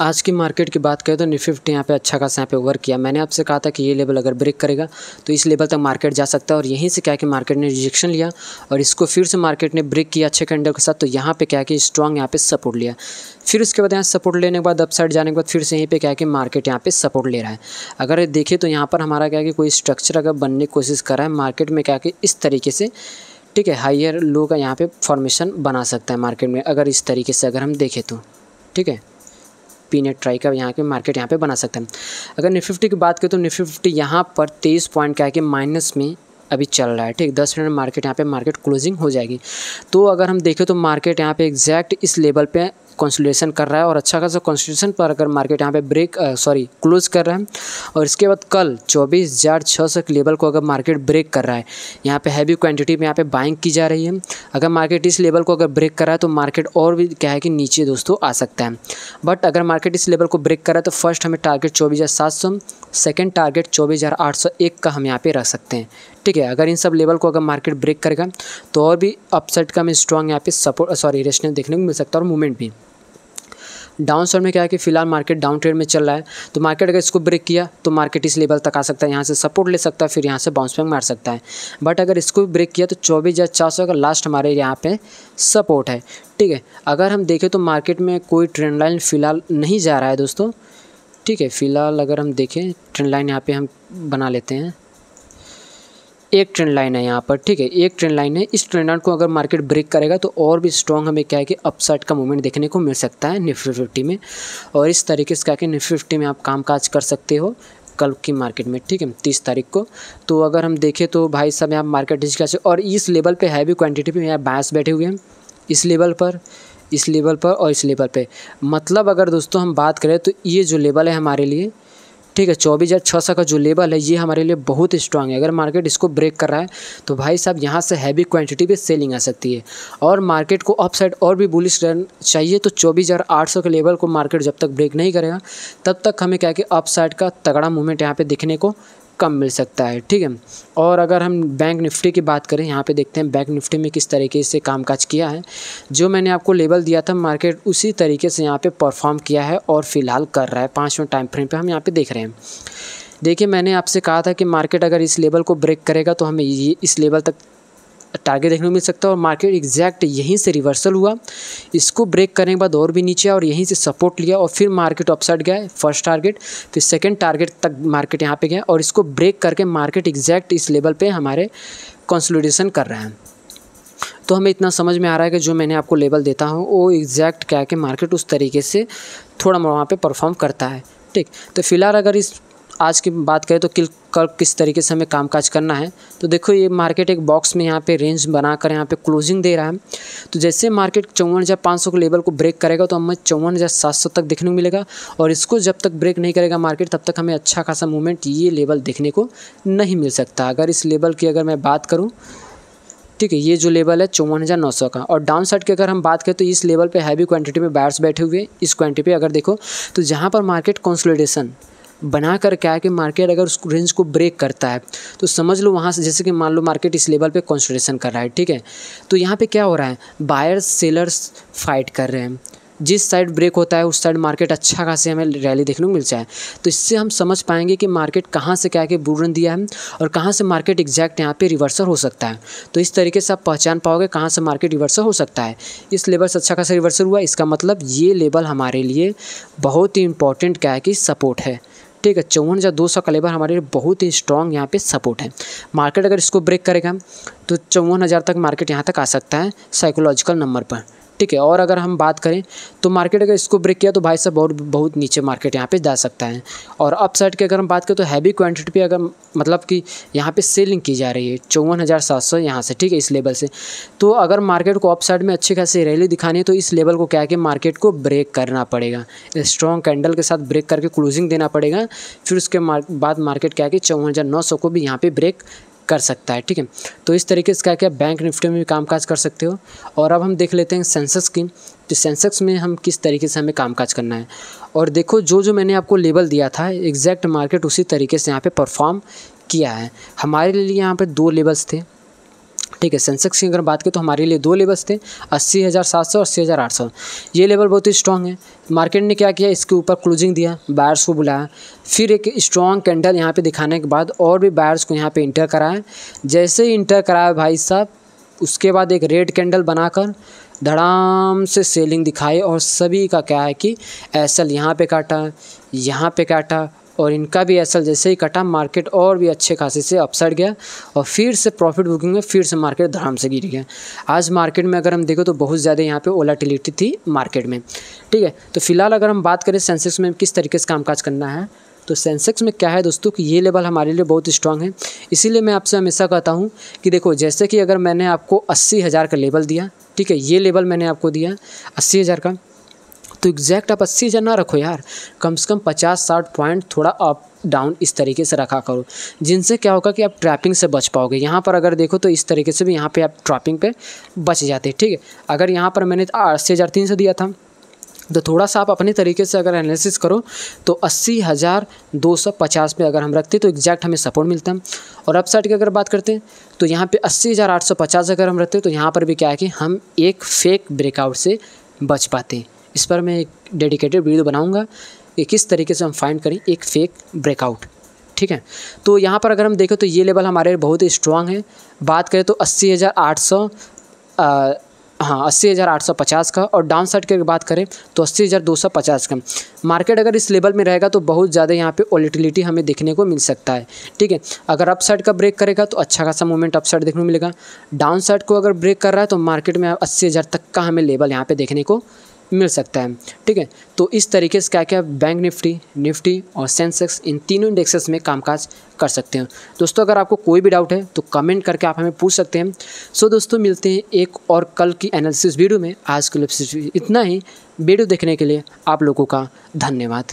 आज की मार्केट की बात करें तो निफ्टी 50 यहाँ पे अच्छा खासा यहाँ पे वर्क किया। मैंने आपसे कहा था कि ये लेवल अगर ब्रेक करेगा तो इस लेवल तक मार्केट जा सकता है और यहीं से क्या है कि मार्केट ने रिजेक्शन लिया और इसको फिर से मार्केट ने ब्रेक किया अच्छे कैंडल के साथ। तो यहाँ पे क्या है कि स्ट्रॉन्ग यहाँ पे सपोर्ट लिया, फिर उसके बाद यहाँ सपोर्ट लेने के बाद अपसाइड जाने के बाद फिर से यहीं पे क्या है कि मार्केट यहाँ पे सपोर्ट ले रहा है। अगर देखें तो यहाँ पर हमारा क्या है कि कोई स्ट्रक्चर अगर बनने की कोशिश कर रहा है मार्केट में क्या है कि इस तरीके से, ठीक है, हायर लो का यहाँ पे फॉर्मेशन बना सकता है मार्केट में। अगर इस तरीके से अगर हम देखें तो ठीक है, पीनेट ट्राई का यहाँ के मार्केट यहाँ पे बना सकता है। अगर निफ्टी 50 की बात करें तो निफ्टी 50 यहाँ पर 23 पॉइंट क्या है कि माइनस में अभी चल रहा है। ठीक, 10 मिनट मार्केट यहाँ पे मार्केट क्लोजिंग हो जाएगी। तो अगर हम देखें तो मार्केट यहाँ पे एग्जैक्ट इस लेवल पे कंसोलिडेशन कर रहा है और अच्छा खासा कंसोलिडेशन पर अगर मार्केट यहाँ पे क्लोज कर रहा है और इसके बाद कल 24,600 के लेवल को अगर मार्केट ब्रेक कर रहा है, यहाँ पे हैवी क्वांटिटी में यहाँ पे बाइंग की जा रही है। अगर मार्केट इस लेवल को अगर ब्रेक कर रहा है तो मार्केट और भी क्या है कि नीचे दोस्तों आ सकता है। बट अगर मार्केट इस लेवल को ब्रेक कर रहा है तो फर्स्ट हमें टारगेट 24,700, सेकेंड टारगेट 24,801 का हम यहाँ पे रख सकते हैं। ठीक है, अगर इन सब लेवल को अगर मार्केट ब्रेक करेगा तो और भी अपसाइड का हमें स्ट्रॉन्ग यहाँ पे रेशनल देखने को मिल सकता है और मूवमेंट भी। डाउन साइड में क्या है कि फिलहाल मार्केट डाउन ट्रेड में चल रहा है, तो मार्केट अगर इसको ब्रेक किया तो मार्केट इस लेवल तक आ सकता है, यहाँ से सपोर्ट ले सकता है, फिर यहाँ से बाउंस बैक मार सकता है। बट अगर इसको ब्रेक किया तो 24,400 का लास्ट हमारे यहाँ पे सपोर्ट है। ठीक है, अगर हम देखें तो मार्केट में कोई ट्रेंड लाइन फिलहाल नहीं जा रहा है दोस्तों। ठीक है, फिलहाल अगर हम देखें ट्रेंड लाइन यहाँ पर हम बना लेते हैं, एक ट्रेंड लाइन है यहाँ पर। ठीक है, एक ट्रेंड लाइन है, इस ट्रेंड लाइन को अगर मार्केट ब्रेक करेगा तो और भी स्ट्रॉन्ग हमें क्या है कि अपसाइड का मूवमेंट देखने को मिल सकता है निफ्टी 50 में। और इस तरीके से क्या कि निफ्टी 50 में आप कामकाज कर सकते हो कल की मार्केट में। ठीक है, 30 तारीख को। तो अगर हम देखें तो भाई साहब यहाँ मार्केट डिस्कस और इस लेवल पर हैवी क्वान्टिटी पर यहाँ बायर्स बैठे हुए हैं, इस लेवल पर, इस लेवल पर और इस लेवल पर। मतलब अगर दोस्तों हम बात करें तो ये जो लेवल है हमारे लिए, ठीक है, 24,600 का जो लेवल है ये हमारे लिए बहुत स्ट्रांग है। अगर मार्केट इसको ब्रेक कर रहा है तो भाई साहब यहाँ से हैवी क्वांटिटी पे सेलिंग आ सकती है और मार्केट को अपसाइड और भी बुलिश रन चाहिए तो 24,800 के लेवल को मार्केट जब तक ब्रेक नहीं करेगा तब तक हमें क्या कि अपसाइड का तगड़ा मूवमेंट यहाँ पे देखने को कम मिल सकता है। ठीक है, और अगर हम बैंक निफ्टी की बात करें, यहाँ पे देखते हैं बैंक निफ्टी में किस तरीके से कामकाज किया है। जो मैंने आपको लेवल दिया था मार्केट उसी तरीके से यहाँ पे परफॉर्म किया है और फिलहाल कर रहा है। 5 मिनट टाइम फ्रेम पे हम यहाँ पे देख रहे हैं। देखिए, मैंने आपसे कहा था कि मार्केट अगर इस लेवल को ब्रेक करेगा तो हमें ये इस लेवल तक टारगेट देखने को मिल सकता है और मार्केट एग्जैक्ट यहीं से रिवर्सल हुआ, इसको ब्रेक करने के बाद और भी नीचे और यहीं से सपोर्ट लिया और फिर मार्केट अपसाइड गया, फर्स्ट टारगेट फिर सेकंड टारगेट तक मार्केट यहाँ पे गया और इसको ब्रेक करके मार्केट एग्जैक्ट इस लेवल पे हमारे कंसोलिडेशन कर रहा है। तो हमें इतना समझ में आ रहा है कि जो मैंने आपको लेवल देता हूँ वो एग्जैक्ट क्या है कि मार्केट उस तरीके से थोड़ा वहाँ पर परफॉर्म करता है। ठीक, तो फिलहाल अगर इस आज की बात करें तो कल किस तरीके से हमें कामकाज करना है, तो देखो ये मार्केट एक बॉक्स में यहाँ पे रेंज बनाकर यहाँ पे क्लोजिंग दे रहा है। तो जैसे मार्केट 54,500 के लेवल को ब्रेक करेगा तो हमें 54,700 तक देखने को मिलेगा और इसको जब तक ब्रेक नहीं करेगा मार्केट तब तक हमें अच्छा खासा मूवमेंट ये लेवल देखने को नहीं मिल सकता। अगर इस लेवल की अगर मैं बात करूँ, ठीक है, ये जो लेवल है 54,900 का और डाउन साइड की अगर हम बात करें तो इस लेवल पे हैवी क्वांटिटी में बायर्स बैठे हुए। इस क्वांटिटी पे अगर देखो तो जहाँ पर मार्केट कंसोलिडेशन बनाकर क्या है कि मार्केट अगर उस रेंज को ब्रेक करता है तो समझ लो वहाँ से, जैसे कि मान लो मार्केट इस लेवल पे कंसोलिडेशन कर रहा है। ठीक है, तो यहाँ पे क्या हो रहा है, बायर्स सेलर्स फाइट कर रहे हैं। जिस साइड ब्रेक होता है उस साइड मार्केट अच्छा खासे हमें रैली देखने को मिल जाए। तो इससे हम समझ पाएंगे कि मार्केट कहाँ से क्या बुल रन दिया है और कहाँ से मार्केट एग्जैक्ट यहाँ पे रिवर्सल हो सकता है। तो इस तरीके से आप पहचान पाओगे कहाँ से मार्केट रिवर्सल हो सकता है। इस लेवल से अच्छा खासा रिवर्सल हुआ, इसका मतलब ये लेवल हमारे लिए बहुत ही इंपॉर्टेंट क्या है कि सपोर्ट है। ठीक है, 54,200 का लेवल हमारे लिए बहुत ही स्ट्रॉन्ग यहाँ पे सपोर्ट है। मार्केट अगर इसको ब्रेक करेगा तो 54,000 तक मार्केट यहाँ तक आ सकता है साइकोलॉजिकल नंबर पर। ठीक है, और अगर हम बात करें तो मार्केट अगर इसको ब्रेक किया तो भाई साहब बहुत नीचे मार्केट यहाँ पे जा सकता है। और अप साइड की अगर हम बात करें तो हैवी क्वांटिटी पे अगर मतलब कि यहाँ पे सेलिंग की जा रही है 54,700 यहाँ से। ठीक है, इस लेवल से। तो अगर मार्केट को अप साइड में अच्छी खासी रैली दिखानी है तो इस लेवल को क्या है कि मार्केट को ब्रेक करना पड़ेगा, स्ट्रॉन्ग कैंडल के साथ ब्रेक करके क्लोजिंग देना पड़ेगा। फिर उसके बाद मार्केट क्या है कि 54,900 को भी यहाँ पे ब्रेक कर सकता है। ठीक है, तो इस तरीके से क्या बैंक निफ्टी में भी कामकाज कर सकते हो। और अब हम देख लेते हैं सेंसेक्स की, तो सेंसेक्स में हम किस तरीके से हमें कामकाज करना है। और देखो जो मैंने आपको लेवल दिया था एग्जैक्ट मार्केट उसी तरीके से यहाँ पे परफॉर्म किया है। हमारे लिए यहाँ पे 2 लेवल्स थे। ठीक है। सेंसेक्स की अगर बात करें तो हमारे लिए 2 लेवल्स थे, 80,700 और 80,800। ये लेवल बहुत ही स्ट्रॉन्ग है। मार्केट ने क्या किया, इसके ऊपर क्लोजिंग दिया, बायर्स को बुलाया, फिर एक स्ट्रॉन्ग कैंडल यहाँ पे दिखाने के बाद और भी बायर्स को यहाँ पे इंटर कराया। जैसे ही इंटर कराया भाई साहब, उसके बाद एक रेड कैंडल बनाकर धड़ाम से सेलिंग दिखाई और सभी का क्या है कि एसएल यहाँ पे काटा, यहाँ पे काटा और इनका भी एसएल जैसे ही कटा, मार्केट और भी अच्छे खासे से अपसाइड गया और फिर से प्रॉफिट बुकिंग में फिर से मार्केट धड़ाम से गिर गया। आज मार्केट में अगर हम देखें तो बहुत ज़्यादा यहाँ पे वोलेटिलिटी थी मार्केट में, ठीक है। तो फिलहाल अगर हम बात करें सेंसेक्स में किस तरीके से कामकाज करना है, तो सेंसेक्स में क्या है दोस्तों कि ये लेवल हमारे लिए बहुत स्ट्रांग है। इसीलिए मैं आपसे हमेशा कहता हूँ कि देखो, जैसे कि अगर मैंने आपको 80,000 का लेवल दिया, ठीक है, ये लेवल मैंने आपको दिया 80,000 का, तो एग्जैक्ट आप 80,000 ना रखो यार, कम से कम 50-60 पॉइंट थोड़ा अप डाउन इस तरीके से रखा करो, जिनसे क्या होगा कि आप ट्रैपिंग से बच पाओगे। यहाँ पर अगर देखो तो इस तरीके से भी यहाँ पे आप ट्रैपिंग पे बच जाते हैं, ठीक है। अगर यहाँ पर मैंने 80,300 दिया था, तो थोड़ा सा आप अपने तरीके से अगर एनालिसिस करो तो 80,250 पे अगर हम रखते तो एग्जैक्ट हमें सपोर्ट मिलता है। और अपसाइड की अगर बात करते हैं तो यहाँ पे 80,850 अगर हम रखते तो यहाँ पर भी क्या है कि हम एक फेक ब्रेकआउट से बच पाते हैं। इस पर मैं एक डेडिकेटेड वीडियो बनाऊंगा कि किस तरीके से हम फाइंड करें एक फेक ब्रेकआउट, ठीक है। तो यहाँ पर अगर हम देखें तो ये लेवल हमारे बहुत ही स्ट्रॉन्ग है। बात करें तो 80,850 का, और डाउन साइड की अगर बात करें तो 80,250 का। मार्केट अगर इस लेवल में रहेगा तो बहुत ज़्यादा यहाँ पे वोलेटिलिटी हमें देखने को मिल सकता है, ठीक है। अगर अप साइड का ब्रेक करेगा तो अच्छा खासा मूवमेंट अप साइड देखने को मिलेगा। डाउन साइड को अगर ब्रेक कर रहा है तो मार्केट में 80,000 तक का हमें लेवल यहाँ पे देखने को मिल सकता है, ठीक है। तो इस तरीके से क्या क्या बैंक निफ्टी और सेंसेक्स इन तीनों इंडेक्सेस में कामकाज कर सकते हैं। दोस्तों अगर आपको कोई भी डाउट है तो कमेंट करके आप हमें पूछ सकते हैं। सो दोस्तों मिलते हैं एक और कल की एनालिसिस वीडियो में। आज के लिए इतना ही। वीडियो देखने के लिए आप लोगों का धन्यवाद।